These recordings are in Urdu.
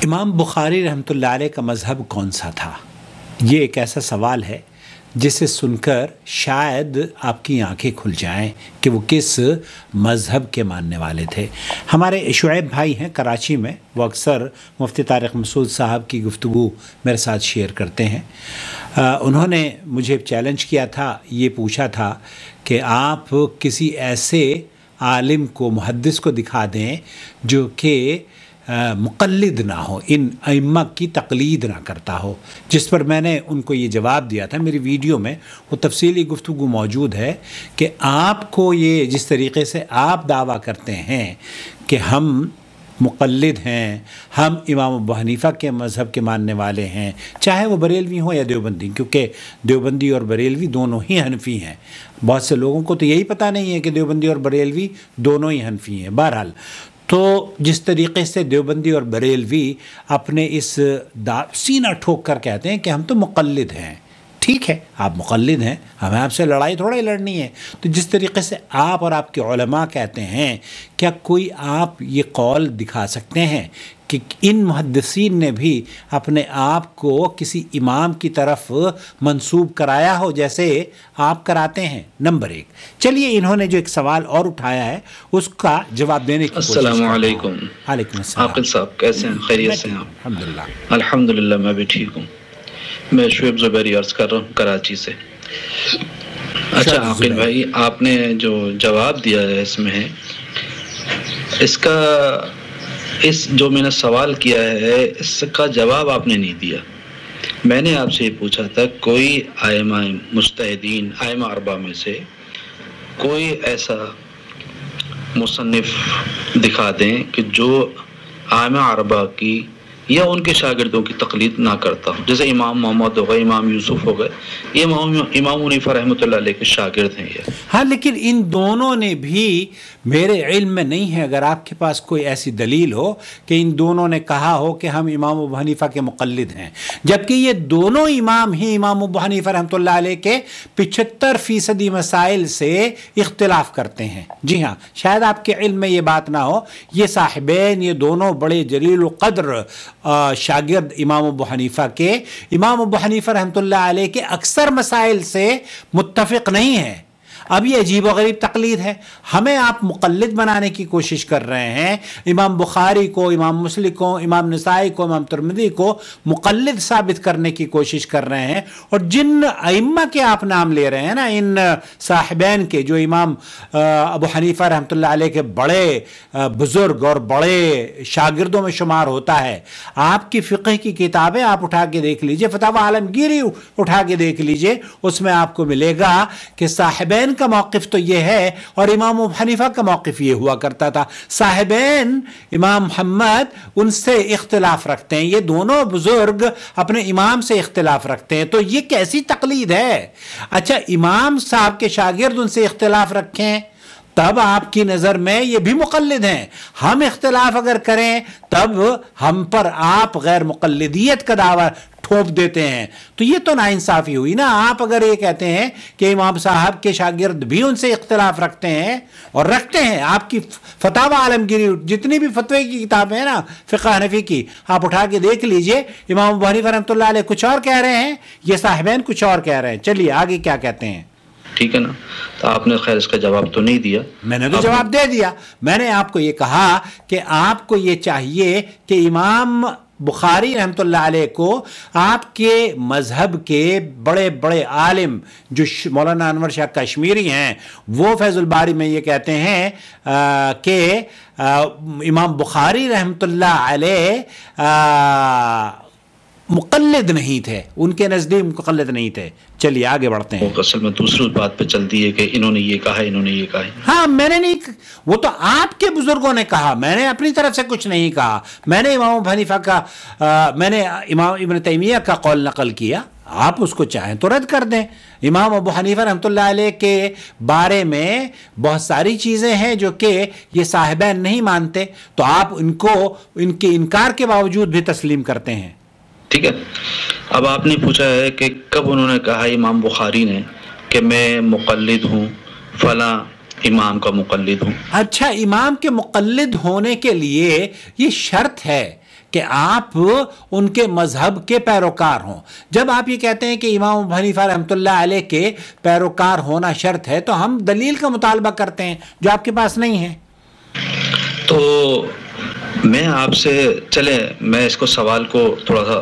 امام بخاری رحمۃ اللہ علیہ کا مذہب کون سا تھا؟ یہ ایک ایسا سوال ہے جسے سن کر شاید آپ کی آنکھیں کھل جائیں کہ وہ کس مذہب کے ماننے والے تھے۔ ہمارے شعیب بھائی ہیں کراچی میں، وہ اکثر مفتی طارق مسعود صاحب کی گفتگو میرے ساتھ شیئر کرتے ہیں۔ انہوں نے مجھے چیلنج کیا تھا، یہ پوچھا تھا کہ آپ کسی ایسے عالم کو، محدث کو دکھا دیں جو کہ مقلد نہ ہو، ان ائمہ کی تقلید نہ کرتا ہو، جس پر میں نے ان کو یہ جواب دیا تھا۔ میری ویڈیو میں وہ تفصیلی گفتگو موجود ہے کہ آپ کو یہ جس طریقے سے آپ دعویٰ کرتے ہیں کہ ہم مقلد ہیں، ہم امام ابو حنیفہ کے مذہب کے ماننے والے ہیں، چاہے وہ بریلوی ہوں یا دیوبندی، کیونکہ دیوبندی اور بریلوی دونوں ہی حنفی ہیں۔ بہت سے لوگوں کو تو یہی پتہ نہیں ہے کہ دیوبندی اور بریلوی دونوں ہی حنفی ہیں۔ بہرحال تو جس طریقے سے دیوبندی اور بریلوی اپنے اس سینہ ٹھوک کر کہتے ہیں کہ ہم تو مقلد ہیں، ٹھیک ہے، آپ مقلد ہیں، ہمیں آپ سے لڑائی تھوڑا ہی لڑنی ہے۔ تو جس طریقے سے آپ اور آپ کے علماء کہتے ہیں، کیا کوئی آپ یہ قول دکھا سکتے ہیں کہ ان محدثین نے بھی اپنے آپ کو کسی امام کی طرف منسوب کرایا ہو جیسے آپ کراتے ہیں؟ نمبر ایک۔ چلیے انہوں نے جو ایک سوال اور اٹھایا ہے اس کا جواب دینے کی کوشش کرتے ہیں۔ السلام علیکم۔ وعلیکم السلام۔ عاقل صاحب کیسے ہیں؟ خیریت سے ہیں آپ؟ الحمدللہ۔ الحمدللہ میں بھی ٹھیک ہوں۔ میں شعیب زبیری عرض کر رہا ہوں کراچی سے۔ اچھا عاقل بھائی، آپ نے جو جواب دیا ہے اس میں اس جو میں نے سوال کیا ہے اس کا جواب آپ نے نہیں دیا۔ میں نے آپ سے یہ پوچھا تھا کوئی ائمہ مجتہدین، ائمہ اربعہ میں سے کوئی ایسا مصنف دکھا دیں کہ جو ائمہ اربعہ کی یا ان کے شاگردوں کی تقلید نہ کرتا ہو، جیسے امام محمد ہو گئے، امام یوسف ہو گئے، یہ امام حنیفہ رحمۃ اللہ علیہ کے شاگرد ہیں یہ۔ ہاں، لیکن ان دونوں نے بھی میرے علم میں نہیں ہے، اگر آپ کے پاس کوئی ایسی دلیل ہو کہ ان دونوں نے کہا ہو کہ ہم امام ابو حنیفہ کے مقلد ہیں، جبکہ یہ دونوں امام ہی امام ابو حنیفہ رحمۃ اللہ علیہ کے 75% مسائل سے اختلاف کرتے ہیں۔ جی ہاں، شاید آپ کے علم میں یہ بات نہ ہو، یہ صاحبین، یہ دونوں بڑے جلیل القدر شاگرد امام ابو حنیفہ کے، امام ابو حنیفہ رحمۃ اللہ علیہ کے اکثر مسائل سے متفق نہیں ہیں۔ اب یہ عجیب و غریب تقلید ہے، ہمیں آپ مقلد بنانے کی کوشش کر رہے ہیں، امام بخاری کو، امام مسلم کو، امام نسائی کو، امام ترمذی کو مقلد ثابت کرنے کی کوشش کر رہے ہیں، اور جن ائمہ کے آپ نام لے رہے ہیں نا، ان صاحبین کے جو امام ابو حنیفہ رحمۃ اللہ علیہ کے بڑے بزرگ اور بڑے شاگردوں میں شمار ہوتا ہے، آپ کی فقہ کی کتابیں آپ اٹھا کے دیکھ لیجئے، فتاوی عالمگیری اٹھا کے دیکھ لیجئے، اس میں آپ کو ملے گا کہ صاحبین کا موقف تو یہ ہے، اور امام ابو حنیفہ کا موقف یہ ہوا کرتا تھا۔ صاحبین امام محمد ان سے اختلاف رکھتے ہیں، یہ دونوں بزرگ اپنے امام سے اختلاف رکھتے ہیں، تو یہ کیسی تقلید ہے؟ اچھا، امام صاحب کے شاگرد ان سے اختلاف رکھیں تب آپ کی نظر میں یہ بھی مقلد ہیں، ہم اختلاف اگر کریں تب ہم پر آپ غیر مقلدیت کا دعویٰ ٹھوپ دیتے ہیں، تو یہ تو ناانصافی ہوئی نا۔ آپ اگر یہ کہتے ہیں کہ امام صاحب کے شاگرد بھی ان سے اختلاف رکھتے ہیں، اور رکھتے ہیں، آپ کی فتاوی عالمگیری جتنی بھی فتوے کی کتابیں ہیں نا فقہ حنفی کی، آپ اٹھا کے دیکھ لیجئے، امام ابو حنیفہ رحمۃ اللہ علیہ کچھ اور کہہ رہے ہیں، یہ صاحبین کچھ اور کہہ رہے ہیں۔ چلیے آگے کیا کہتے ہیں؟ ٹھیک ہے نا، تو آپ نے خیر اس کا جواب تو نہیں دیا۔ میں نے تو جواب دے دیا، میں نے آپ کو یہ کہا کہ آپ کو یہ چاہیے کہ امام بخاری رحمۃ اللہ علیہ کو آپ کے مذہب کے بڑے بڑے عالم جو مولانا انور شاہ کشمیری ہیں، وہ فیض الباری میں یہ کہتے ہیں کہ امام بخاری رحمۃ اللہ علیہ مقلد نہیں تھے، ان کے نزدیک مقلد نہیں تھے۔ چلیے آگے بڑھتے ہیں۔ اصل میں دوسری بات پہ چلتی ہے کہ انہوں نے یہ کہا ہے، انہوں نے یہ کہا ہے۔ ہاں، میں نے نہیں، وہ تو آپ کے بزرگوں نے کہا، میں نے اپنی طرف سے کچھ نہیں کہا۔ میں نے امام ابو حنیفہ کا، میں نے امام ابن تیمیہ کا قول نقل کیا، آپ اس کو چاہیں تو رد کر دیں۔ امام ابو حنیفہ رحمۃ اللہ علیہ کے بارے میں بہت ساری چیزیں ہیں جو کہ یہ صاحبین نہیں مانتے، تو آپ ان کو ان کے انکار کے باوجود بھی تسلیم کرتے ہیں۔ ٹھیک ہے، اب آپ نے پوچھا ہے کہ کب انہوں نے کہا امام بخاری نے کہ میں مقلد ہوں، فلاں امام کا مقلد ہوں۔ اچھا، امام کے مقلد ہونے کے لیے یہ شرط ہے کہ آپ ان کے مذہب کے پیروکار ہوں. جب آپ یہ کہتے ہیں کہ امام ابو حنیفہ رحمۃ اللہ علیہ کے پیروکار ہونا شرط ہے تو ہم دلیل کا مطالبہ کرتے ہیں جو آپ کے پاس نہیں ہے. تو میں آپ سے میں اس کو سوال کو تھوڑا سا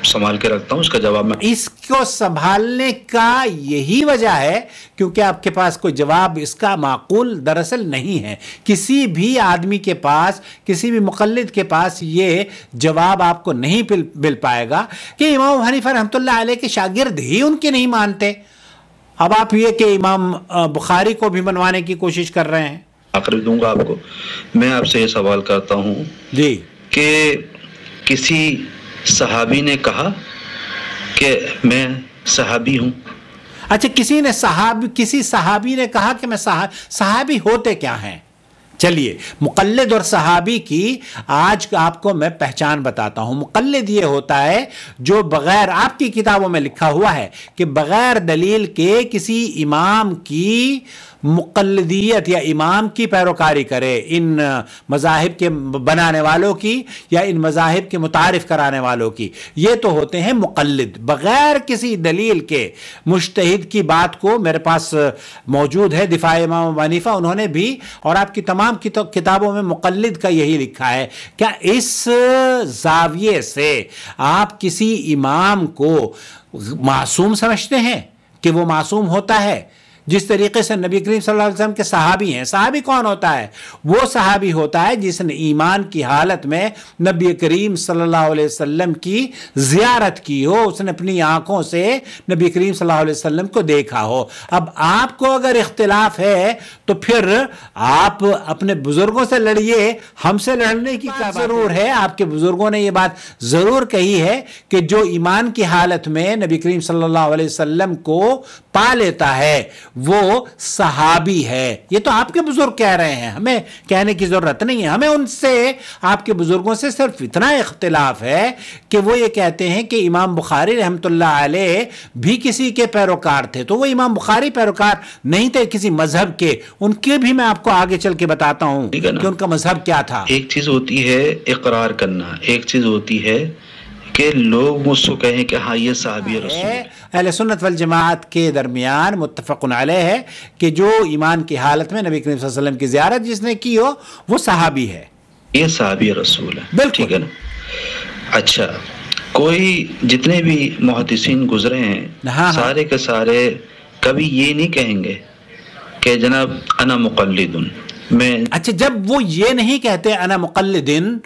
سنبھال کے رکھتا ہوں، اس کا جواب میں اس کو سنبھالنے کا یہی وجہ ہے کیونکہ آپ کے پاس کوئی جواب اس کا معقول دراصل نہیں ہے. کسی بھی آدمی کے پاس، کسی بھی مقلد کے پاس یہ جواب آپ کو نہیں مل پائے گا کہ امام ابو حنیفہ رحمۃ اللہ علیہ کے شاگرد ہی ان کے نہیں مانتے. اب آپ یہ کہ امام بخاری کو بھی منوانے کی کوشش کر رہے ہیں. آخر دوں گا آپ کو. میں آپ سے یہ سوال کرتا ہوں جی کہ کسی صحابی نے کہا کہ میں صحابی ہوں؟ اچھا، کسی صحابی نے کہا کہ میں صحابی ہوتے کیا ہیں؟ چلیے، مقلد اور صحابی کی آج آپ کو میں پہچان بتاتا ہوں. مقلد یہ ہوتا ہے جو بغیر، آپ کی کتابوں میں لکھا ہوا ہے کہ بغیر دلیل کے کسی امام کی مقلدیت یا امام کی پیروکاری کرے، ان مذاہب کے بنانے والوں کی یا ان مذاہب کے متعارف کرانے والوں کی. یہ تو ہوتے ہیں مقلد. بغیر کسی دلیل کے مجتہد کی بات کو میرے پاس موجود ہے، دفاع امام ابو حنیفہ، انہوں نے بھی، اور آپ کی تمام کتابوں میں مقلد کا یہی لکھا ہے. کیا اس زاویے سے آپ کسی امام کو معصوم سمجھتے ہیں کہ وہ معصوم ہوتا ہے؟ جس طریقے سے نبی کریم صلی اللہ علیہ وسلم کے صحابی ہیں. صحابی کون ہوتا ہے؟ وہ صحابی ہوتا ہے جس نے ایمان کی حالت میں نبی کریم صلی اللہ علیہ وسلم کی زیارت کی ہو، اس نے اپنی آنکھوں سے نبی کریم صلی اللہ علیہ وسلم کو دیکھا ہو. اب آپ کو اگر اختلاف ہے تو پھر آپ اپنے بزرگوں سے لڑیے، ہم سے لڑنے کی کیا ضرور ہے؟ آپ کے بزرگوں نے یہ بات ضرور کہی ہے کہ جو ایمان کی حالت میں نبی کریم صلی اللہ علیہ وسلم کو پا لیتا ہے وہ صحابی ہے. یہ تو آپ کے بزرگ کہہ رہے ہیں، ہمیں کہنے کی ضرورت نہیں ہے. ہمیں ان سے، آپ کے بزرگوں سے صرف اتنا اختلاف ہے کہ وہ یہ کہتے ہیں کہ امام بخاری رحمۃ اللہ علیہ بھی کسی کے پیروکار تھے، تو وہ امام بخاری پیروکار نہیں تھے کسی مذہب کے. ان کے بھی میں آپ کو آگے چل کے بتاتا ہوں کہ ان کا مذہب کیا تھا. ایک چیز ہوتی ہے اقرار کرنا، ایک چیز ہوتی ہے کہ لوگ مجھ سے کہیں کہ ہاں یہ صحابی رسول ہے. اہل سنت والجماعت کے درمیان متفق علیہ ہے کہ جو ایمان کی حالت میں نبی کریم صلی اللہ علیہ وسلم کی زیارت جس نے کی ہو وہ صحابی ہے، یہ صحابی رسول ہے. بالکل ٹھیک ہے نا. اچھا، کوئی جتنے بھی محدثین گزرے ہیں سارے کے سارے کبھی یہ نہیں کہیں گے کہ جناب انا مقلدن میں. اچھا، جب وہ یہ نہیں کہتے انا مقلدن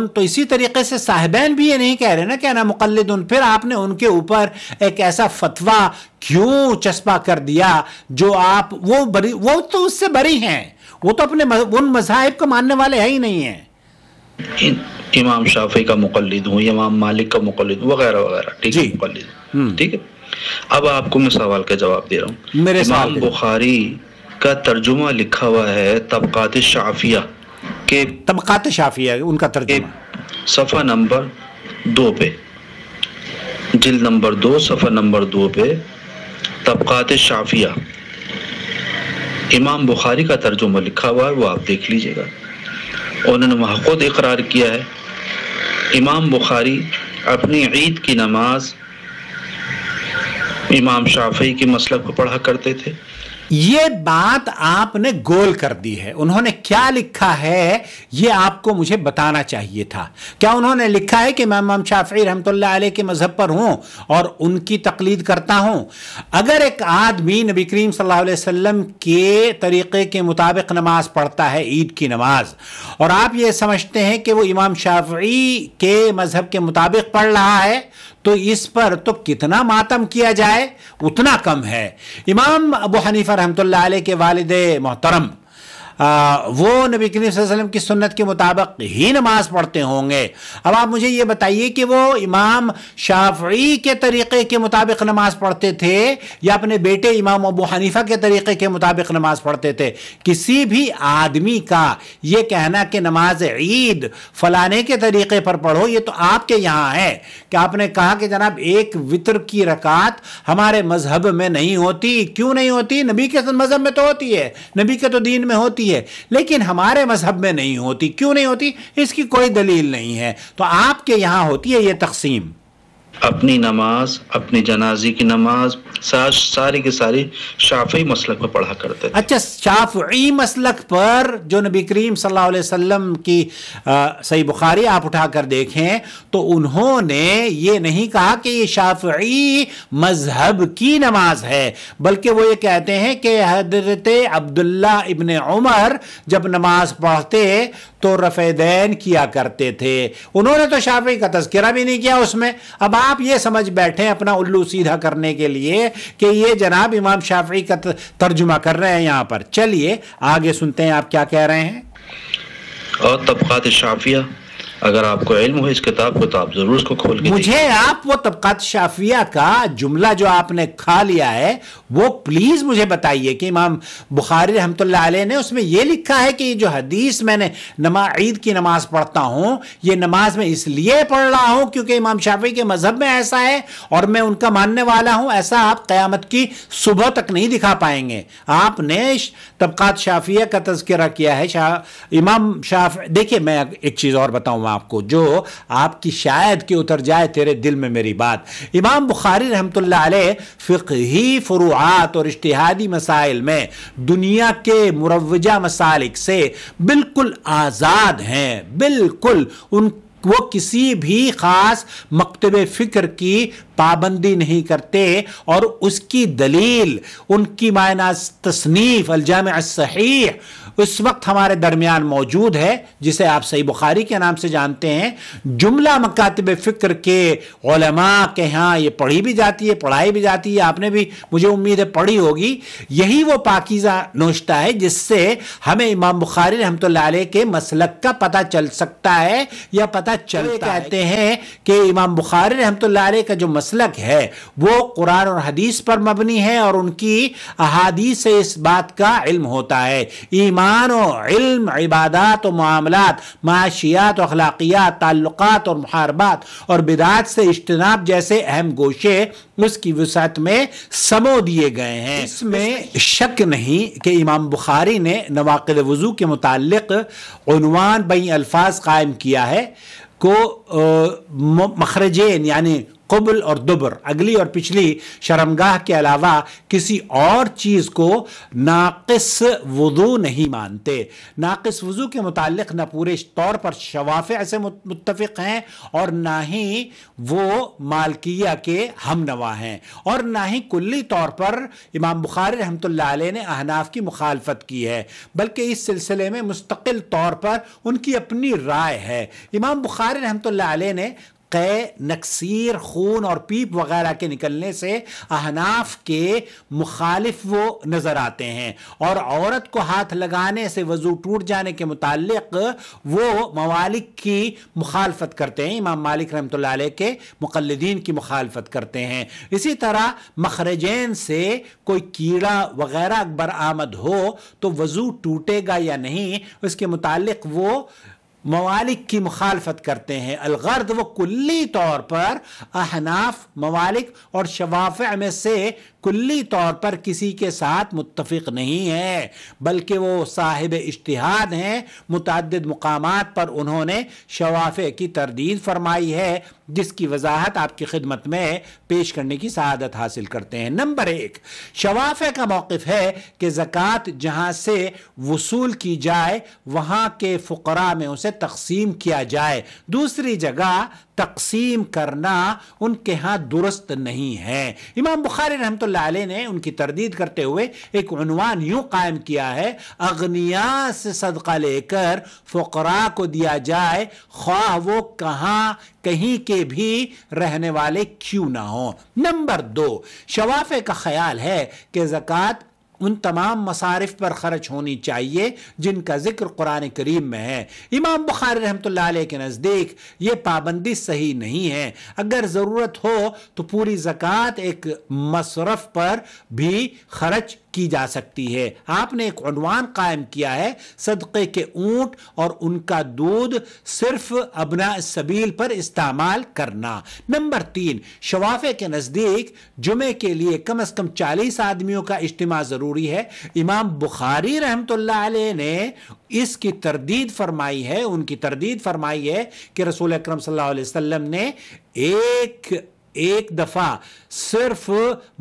تو اسی طریقے سے صاحبین بھی یہ نہیں کہہ رہے نا کہ انا مقلدن. پھر آپ نے ان کے اوپر ایک ایسا فتویٰ کیوں چسپا کر دیا جو آپ وہ تو اس سے بری ہیں، وہ تو اپنے ان مذاہب کو ماننے والے ہیں ہی نہیں ہیں. امام شافعی کا مقلد ہوں، امام مالک کا مقلد وغیرہ وغیرہ. ٹھیک ہے، مقلد. ٹھیک ہے. اب آپ کو میں سوال کا جواب دے رہا ہوں. امام بخاری کا ترجمہ لکھا ہوا ہے طبقات شافعیہ کے، طبقات شافعیہ ان کا ترجمہ صفحہ نمبر 2 پہ، جلد نمبر 2 صفحہ نمبر 2 پہ طبقات شافعیہ امام بخاری کا ترجمہ لکھا ہوا ہے، وہ آپ دیکھ لیجئے گا. انہوں نے وہاں خود اقرار کیا ہے امام بخاری اپنی عید کی نماز امام شافعی کے مسلک کو پڑھا کرتے تھے. یہ بات آپ نے گول کر دی ہے. انہوں نے کیا لکھا ہے یہ آپ کو مجھے بتانا چاہیے تھا. کیا انہوں نے لکھا ہے کہ میں امام شافعی رحمۃ اللہ علیہ کے مذہب پر ہوں اور ان کی تقلید کرتا ہوں؟ اگر ایک آدمی نبی کریم صلی اللہ علیہ وسلم کے طریقے کے مطابق نماز پڑھتا ہے، عید کی نماز، اور آپ یہ سمجھتے ہیں کہ وہ امام شافعی کے مذہب کے مطابق پڑھ رہا ہے تو اس پر تو کتنا ماتم کیا جائے اتنا کم ہے. امام ابو حنیفہ رحمۃ اللہ علیہ کے والد محترم وہ نبی کریم صلی اللہ علیہ وسلم کی سنت کے مطابق ہی نماز پڑھتے ہوں گے. اب آپ مجھے یہ بتائیے کہ وہ امام شافعی کے طریقے کے مطابق نماز پڑھتے تھے یا اپنے بیٹے امام ابو حنیفہ کے طریقے کے مطابق نماز پڑھتے تھے؟ کسی بھی آدمی کا یہ کہنا کہ نماز عید فلانے کے طریقے پر پڑھو، یہ تو آپ کے یہاں ہے کہ آپ نے کہا کہ جناب ایک وتر کی رکعت ہمارے مذہب میں نہیں ہوتی. کیوں نہیں ہوتی؟ نبی کے مذہب میں تو ہوتی ہے، نبی کے تو دین میں ہوتی ہوتی ہے، لیکن ہمارے مذہب میں نہیں ہوتی. کیوں نہیں ہوتی؟ اس کی کوئی دلیل نہیں ہے. تو آپ کے یہاں ہوتی ہے یہ تقسیم. اپنی نماز، اپنی جنازے کی نماز ساری کی ساری شافعی مسلک پر پڑھا کرتے تھے. اچھا، شافعی مسلک پر جو نبی کریم صلی اللہ علیہ وسلم کی صحیح بخاری آپ اٹھا کر دیکھیں تو انہوں نے یہ نہیں کہا کہ یہ شافعی مذہب کی نماز ہے، بلکہ وہ یہ کہتے ہیں کہ حضرت عبداللہ ابن عمر جب نماز پڑھتے تو رفع دین کیا کرتے تھے. انہوں نے تو شافعی کا تذکرہ بھی نہیں کیا اس میں. اب آپ یہ سمجھ بیٹھیں اپنا الو سیدھا کرنے کے لیے کہ یہ جناب امام شافعی کا ترجمہ کر رہے ہیں یہاں پر. چلیے آگے سنتے ہیں آپ کیا کہہ رہے ہیں. اور طبقات شافعیہ، اگر آپ کو علم ہو اس کتاب کو تو آپ ضرور اس کو کھول کے مجھے آپ وہ طبقات شافعیہ کا جملہ جو آپ نے کھا لیا ہے وہ پلیز مجھے بتائیے کہ امام بخاری رحمۃ اللہ علیہ نے اس میں یہ لکھا ہے کہ یہ جو حدیث میں نے عید کی نماز پڑھتا ہوں یہ نماز میں اس لیے پڑھ رہا ہوں کیونکہ امام شافعی کے مذہب میں ایسا ہے اور میں ان کا ماننے والا ہوں، ایسا آپ قیامت کی صبح تک نہیں دکھا پائیں گے. آپ نے طبقات شافعیہ کا تذکرہ کیا ہے. امام شافعی، دیکھیے میں ایک چیز اور بتاؤں آپ کو جو آپ کی شاید کہ اتر جائے تیرے دل میں میری بات. امام بخاری رحمۃ اللہ علیہ فقہی فروعات اور اجتہادی مسائل میں دنیا کے مروجہ مسالک سے بالکل آزاد ہیں. بالکل وہ کسی بھی خاص مکتب فکر کی پابندی نہیں کرتے، اور اس کی دلیل ان کی معنی تصنیف الجامع الصحیح اس وقت ہمارے درمیان موجود ہے جسے آپ صحیح بخاری کے نام سے جانتے ہیں. جملہ مکاتب فکر کے علماء کے ہاں یہ پڑھی بھی جاتی ہے، پڑھائی بھی جاتی ہے. آپ نے بھی مجھے امید ہے پڑھی ہوگی. یہی وہ پاکیزہ نوشتہ ہے جس سے ہمیں امام بخاری رحمۃ اللہ علیہ کے مسلک کا پتہ چل سکتا ہے یا پتہ چلتا ہے. کہتے ہیں کہ امام بخاری رحمۃ اللہ علیہ کا جو مسلک ہے وہ قرآن اور حدیث پر مبنی ہے اور ان کی احادیث سے اس بات کا علم ہوتا ہے. ایمان و علم، عبادات و معاملات، معاشیات و اخلاقیات، تعلقات اور محاربات اور بدعات سے اجتناب جیسے اہم گوشے اس کی وسعت میں سمو دیے گئے ہیں. اس میں شک نہیں کہ امام بخاری نے نواقض وضو کے متعلق عنوان بین الفاظ قائم کیا ہے کو مخرجین یعنی قبل اور دبر، اگلی اور پچھلی شرمگاہ کے علاوہ کسی اور چیز کو ناقص وضو نہیں مانتے. ناقص وضو کے متعلق نہ پورے طور پر شوافع سے متفق ہیں اور نہ ہی وہ مالکیہ کے ہم نوا ہیں، اور نہ ہی کلی طور پر امام بخاری رحمۃ اللہ علیہ نے احناف کی مخالفت کی ہے، بلکہ اس سلسلے میں مستقل طور پر ان کی اپنی رائے ہے. امام بخاری رحمۃ اللہ علیہ نے نکسیر، خون اور پیپ وغیرہ کے نکلنے سے احناف کے مخالف وہ نظر آتے ہیں، اور عورت کو ہاتھ لگانے سے وضو ٹوٹ جانے کے متعلق وہ موالک کی مخالفت کرتے ہیں. امام مالک رحمۃ اللہ علیہ کے مقلدین کی مخالفت کرتے ہیں. اسی طرح مخرجین سے کوئی کیڑا وغیرہ برآمد ہو تو وضو ٹوٹے گا یا نہیں اس کے متعلق وہ موالک کی مخالفت کرتے ہیں. الغرض وہ کلی طور پر احناف، موالک اور شوافع میں سے کلی طور پر کسی کے ساتھ متفق نہیں ہے، بلکہ وہ صاحب اجتہاد ہیں. متعدد مقامات پر انہوں نے شوافع کی تردید فرمائی ہے جس کی وضاحت آپ کی خدمت میں پیش کرنے کی سعادت حاصل کرتے ہیں. نمبر 1، شوافع کا موقف ہے کہ زکوٰۃ جہاں سے وصول کی جائے وہاں کے فقراء میں اسے تقسیم کیا جائے. دوسری جگہ تقسیم کرنا ان کے ہاں درست نہیں ہے. امام بخاری رحمۃ اللہ علیہ نے ان کی تردید کرتے ہوئے ایک عنوان یوں قائم کیا ہے: اغنیاء سے صدقہ لے کر فقراء کو دیا جائے، خواہ وہ کہیں کے بھی رہنے والے کیوں نہ ہوں. نمبر 2، شوافع کا خیال ہے کہ زکوٰۃ ان تمام مصارف پر خرچ ہونی چاہیے جن کا ذکر قرآن کریم میں ہے. امام بخاری رحمۃ اللہ علیہ کے نزدیک یہ پابندی صحیح نہیں ہے. اگر ضرورت ہو تو پوری زکوٰۃ ایک مصرف پر بھی خرچ کی جا سکتی ہے۔ آپ نے ایک عنوان قائم کیا ہے، صدقے کے اونٹ اور ان کا دودھ صرف ابناء السبیل پر استعمال کرنا۔ نمبر 3، شوافع کے نزدیک جمعے کے لیے کم از کم 40 آدمیوں کا اجتماع ضروری ہے۔ امام بخاری رحمۃ اللہ علیہ نے اس کی تردید فرمائی ہے، ان کی تردید فرمائی ہے کہ رسول اکرم صلی اللہ علیہ وسلم نے ایک دفعہ صرف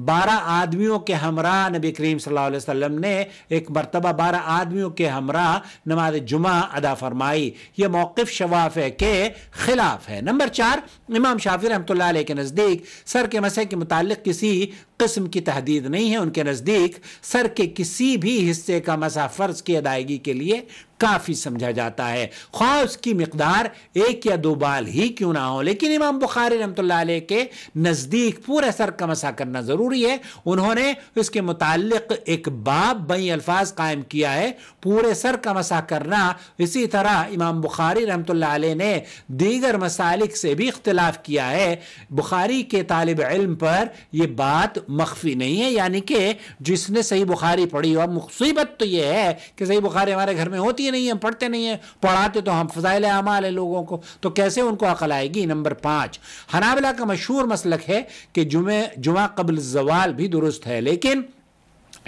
12 آدمیوں کے ہمراہ نبی کریم صلی اللہ علیہ وسلم نے ایک مرتبہ 12 آدمیوں کے ہمراہ نماز جمعہ ادا فرمائی۔ یہ موقف شوافع کے خلاف ہے۔ نمبر 4، امام شافعی رحمۃ اللہ علیہ کے نزدیک سر کے مسح کے متعلق کسی قسم کی تحدید نہیں ہے۔ ان کے نزدیک سر کے کسی بھی حصے کا مسح فرض کی ادائیگی کے لیے کافی سمجھا جاتا ہے، خواہ اس کی مقدار 1 یا 2 بال ہی کیوں نہ ہو۔ لیکن امام بخاری رحمۃ اللہ علیہ کے نزدیک پورے سر کا مسح کرنا ضروری ہے۔ انہوں نے اس کے متعلق ایک باب بئی الفاظ قائم کیا ہے، پورے سر کا مسح کرنا۔ اسی طرح امام بخاری رحمۃ اللہ علیہ نے دیگر مسالک سے بھی اختلاف کیا ہے۔ بخاری کے طالب علم پر یہ بات مخفی نہیں ہے، یعنی کہ جس نے صحیح بخاری پڑھی ہو۔ مصیبت تو یہ ہے کہ صحیح بخاری ہمارے گھر میں ہوتی نہیں ہے، پڑھتے نہیں ہیں، پڑھاتے تو ہم فضائل اعمال ہے لوگوں کو، تو کیسے ان کو عقل آئے گی۔ نمبر 5، حنابلہ کا مشہور مسلک ہے کہ جمعہ قبل الزوال بھی درست ہے، لیکن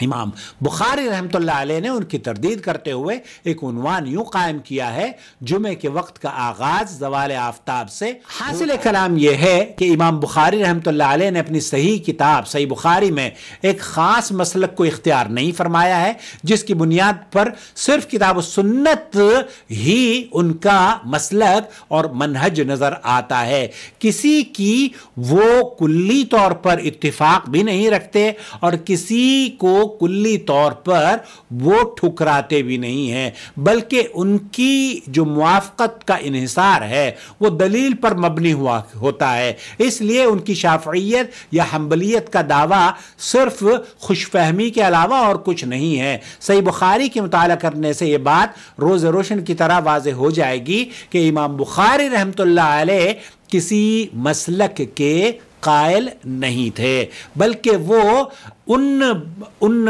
امام بخاری رحمۃ اللہ علیہ نے ان کی تردید کرتے ہوئے ایک عنوان یوں قائم کیا ہے، جمعے کے وقت کا آغاز زوال آفتاب سے۔ حاصل کلام یہ ہے کہ امام بخاری رحمۃ اللہ علیہ نے اپنی صحیح کتاب صحیح بخاری میں ایک خاص مسلک کو اختیار نہیں فرمایا ہے، جس کی بنیاد پر صرف کتاب و سنت ہی ان کا مسلک اور منہج نظر آتا ہے۔ کسی کی وہ کلی طور پر اتفاق بھی نہیں رکھتے اور کسی کو کلی طور پر وہ ٹھکراتے بھی نہیں ہیں، بلکہ ان کی جو موافقت کا انحصار ہے وہ دلیل پر مبنی ہوتا ہے۔ اس لیے ان کی شافعیت یا حنبلیت کا دعویٰ صرف خوش فہمی کے علاوہ اور کچھ نہیں ہے۔ صحیح بخاری کے مطالعہ کرنے سے یہ بات روز روشن کی طرح واضح ہو جائے گی کہ امام بخاری رحمۃ اللہ علیہ کسی مسلک کے قائل نہیں تھے، بلکہ وہ ان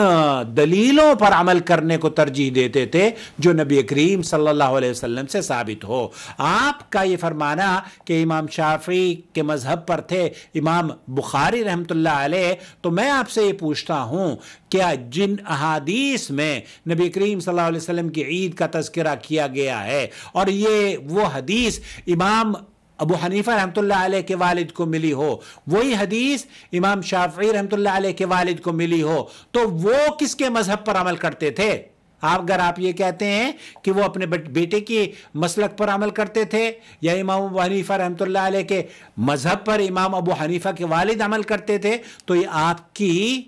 دلیلوں پر عمل کرنے کو ترجیح دیتے تھے جو نبی کریم صلی اللہ علیہ وسلم سے ثابت ہو۔ آپ کا یہ فرمانا کہ امام شافعی کے مذہب پر تھے امام بخاری رحمۃ اللہ علیہ، تو میں آپ سے یہ پوچھتا ہوں کیا جن احادیث میں نبی کریم صلی اللہ علیہ وسلم کی عید کا تذکرہ کیا گیا ہے اور یہ وہ حدیث امام ابو حنیفہ رحمۃ اللہ علیہ کے والد کو ملی ہو، وہی حدیث امام شافعی رحمۃ اللہ علیہ کے والد کو ملی ہو، تو وہ کس کے مذہب پر عمل کرتے تھے؟ اگر آپ یہ کہتے ہیں کہ وہ اپنے بیٹے کی مسلک پر عمل کرتے تھے یا امام ابو حنیفہ رحمۃ اللہ علیہ کے مذہب پر امام ابو حنیفہ کے والد عمل کرتے تھے، تو یہ آپ کی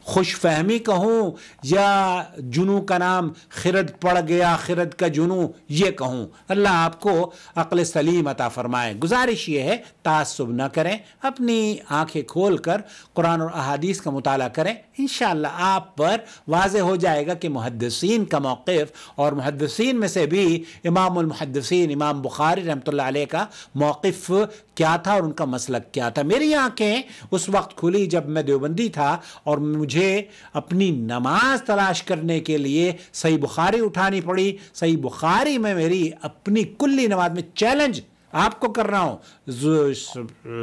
خوش فہمی کہوں یا جنوں کا نام خرد پڑ گیا، خرد کا جنوں یہ کہوں، اللہ آپ کو عقل سلیم عطا فرمائے۔ گزارش یہ ہے تعصب نہ کریں، اپنی آنکھیں کھول کر قرآن اور احادیث کا مطالعہ کریں، انشاءاللہ آپ پر واضح ہو جائے گا کہ محدثین کا موقف، اور محدثین میں سے بھی امام المحدثین امام بخاری رحمۃ اللہ علیہ کا موقف کیا تھا اور ان کا مسلک کیا تھا۔ میری آنکھیں اس وقت کھلی جب میں دیوبندی تھا اور مجھے اپنی نماز تلاش کرنے کے لیے صحیح بخاری اٹھانی پڑی۔ صحیح بخاری میں میری اپنی کلی نماز میں چیلنج آپ کو کر رہا ہوں،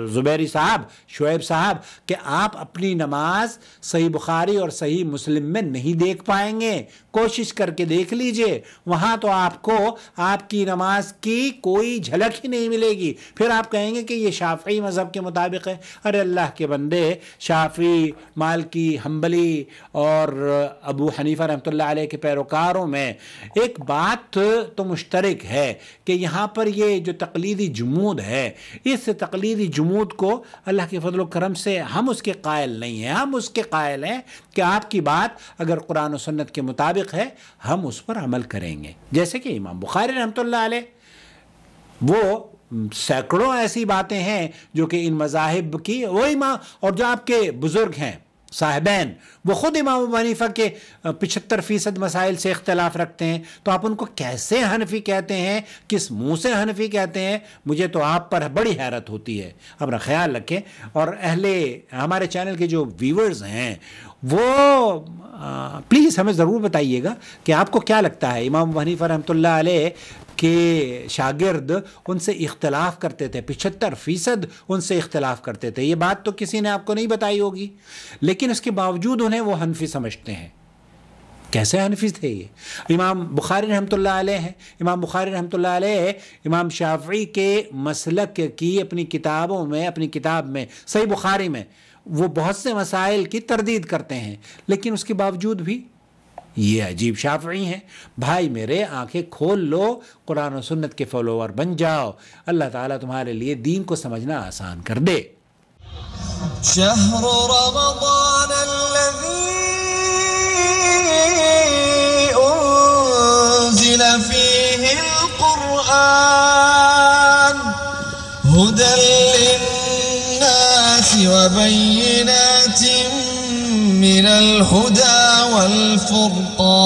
زبیری صاحب، شعیب صاحب، کہ آپ اپنی نماز صحیح بخاری اور صحیح مسلم میں نہیں دیکھ پائیں گے، کوشش کر کے دیکھ لیجئے، وہاں تو آپ کو آپ کی نماز کی کوئی جھلک ہی نہیں ملے گی۔ پھر آپ کہیں گے کہ یہ شافعی مذہب کے مطابق ہے۔ ارے اللہ کے بندے، شافعی، مالکی، حنبلی اور ابو حنیفہ رحمۃ اللہ علیہ کے پیروکاروں میں ایک بات تو مشترک ہے کہ یہاں پر یہ جو تقلیدی جمود ہے، اس تقلیدی جمود کو اللہ کے فضل و کرم سے ہم اس کے قائل نہیں ہیں۔ ہم اس کے قائل ہیں کہ آپ کی بات اگر قرآن و سنت کے مطابق ہے ہم اس پر عمل کریں گے، جیسے کہ امام بخاری رحمۃ اللہ علیہ، وہ سینکڑوں ایسی باتیں ہیں جو کہ ان مذاہب کی وہ امام اور جو آپ کے بزرگ ہیں صاحبین وہ خود امام ابو حنیفہ کے 75% مسائل سے اختلاف رکھتے ہیں، تو آپ ان کو کیسے حنفی کہتے ہیں؟ کس منہ سے حنفی کہتے ہیں؟ مجھے تو آپ پر بڑی حیرت ہوتی ہے۔ اپنا خیال رکھیں، اور ہمارے چینل کے جو ویورز ہیں وہ پلیز ہمیں ضرور بتائیے گا کہ آپ کو کیا لگتا ہے امام ابو حنیفہ رحمۃ اللہ علیہ کہ شاگرد ان سے اختلاف کرتے تھے، 75% ان سے اختلاف کرتے تھے، یہ بات تو کسی نے آپ کو نہیں بتائی ہوگی، لیکن اس کے باوجود انہیں وہ حنفی سمجھتے ہیں۔ کیسے حنفی تھے یہ؟ امام بخاری رحمۃ اللہ علیہ ہیں، امام بخاری رحمۃ اللہ علیہ امام شافعی کے مسلک کی اپنی کتابوں میں، اپنی کتاب میں صحیح بخاری میں وہ بہت سے مسائل کی تردید کرتے ہیں، لیکن اس کے باوجود بھی یہ عجیب شافعی ہیں۔ بھائی میرے آنکھیں کھول لو، قرآن و سنت کے فالوور بن جاؤ، اللہ تعالیٰ تمہارے لیے دین کو سمجھنا آسان کر دے۔ شہر رمضان الذی انزل فیہ القرآن ھدی للناس وبینات من الہدی والفرقان